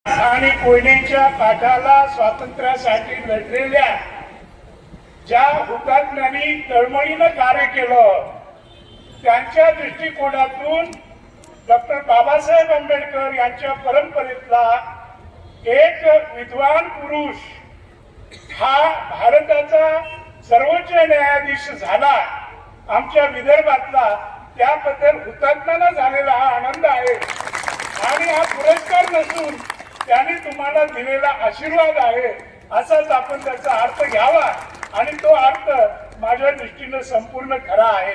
आणि कोयनेच्या काठाला स्वातंत्र्यासाठी लढलेल्या ज्या हुतात्म्यांनी तळमळीनं कार्य केलं त्यांच्या दृष्टिकोनातून डॉक्टर बाबासाहेब आंबेडकर यांच्या परंपरेतला एक विद्वान पुरुष हा भारताचा सर्वोच्च न्यायाधीश झाला आमच्या विदर्भातला, त्याबद्दल हुतात्म्याला झालेला हा आनंद आहे आणि हा पुरस्कार नसून त्यांनी तुम्हाला दिलेला आशीर्वाद आहे असाच आपण त्याचा अर्थ घ्यावा आणि तो अर्थ माझ्या दृष्टीने संपूर्ण खरा आहे।